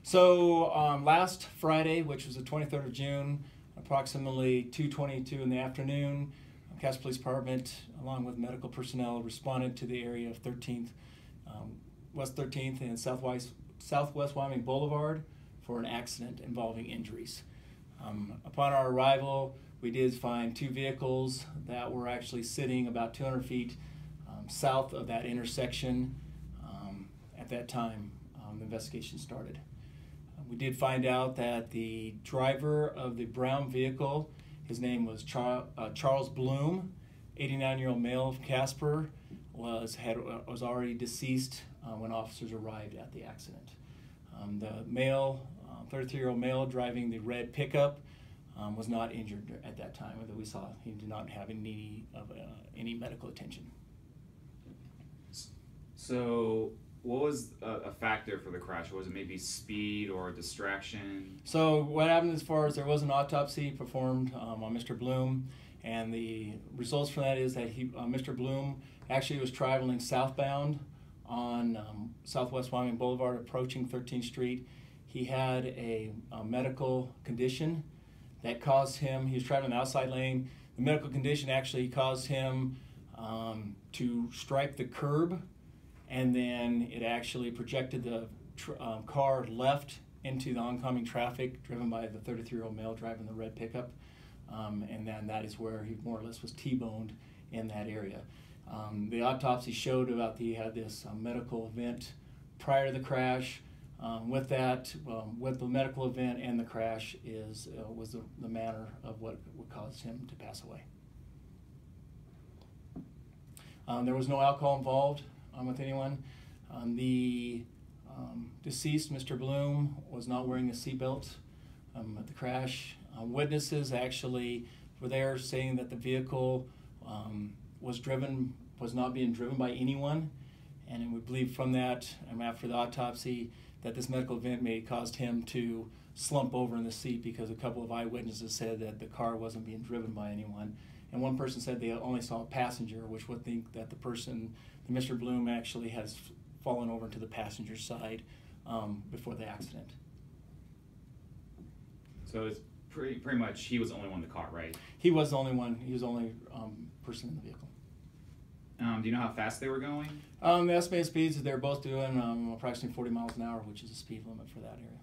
So last Friday, which was the 23rd of June, approximately 2:22 in the afternoon, Casper Police Department, along with medical personnel, responded to the area of 13th, West 13th and Southwest Wyoming Boulevard for an accident involving injuries. Upon our arrival, we did find two vehicles that were actually sitting about 200 feet south of that intersection at that time the investigation started. We did find out that the driver of the brown vehicle, his name was Charles Bloom, 89-year-old male of Casper, was already deceased when officers arrived at the accident. The male, 33-year-old male driving the red pickup was not injured at that time. That we saw, he did not have any medical attention. So what was a factor for the crash? Was it maybe speed or distraction? So what happened as far as there was an autopsy performed on Mr. Bloom, and the results from that is that Mr. Bloom actually was traveling southbound on Southwest Wyoming Boulevard approaching 13th Street. He had a medical condition that caused him, he was traveling the outside lane. The medical condition actually caused him to strike the curb, and then it actually projected the car left into the oncoming traffic driven by the 33-year-old male driving the red pickup. And then that is where he more or less was T-boned in that area. The autopsy showed about he had this medical event prior to the crash. With the medical event and the crash was the manner of what caused him to pass away. There was no alcohol involved with anyone. The deceased, Mr. Bloom, was not wearing a seatbelt at the crash. Witnesses actually were there saying that the vehicle was not being driven by anyone, and we believe from that, after the autopsy, that this medical event may have caused him to slump over in the seat because a couple of eyewitnesses said that the car wasn't being driven by anyone. And one person said they only saw a passenger, which would think that Mr. Bloom actually has fallen over to the passenger side before the accident. So it's pretty much he was the only one in the car, right? He was the only one. He was the only person in the vehicle. Do you know how fast they were going? The estimated speeds, they're both doing approximately 40 miles an hour, which is the speed limit for that area.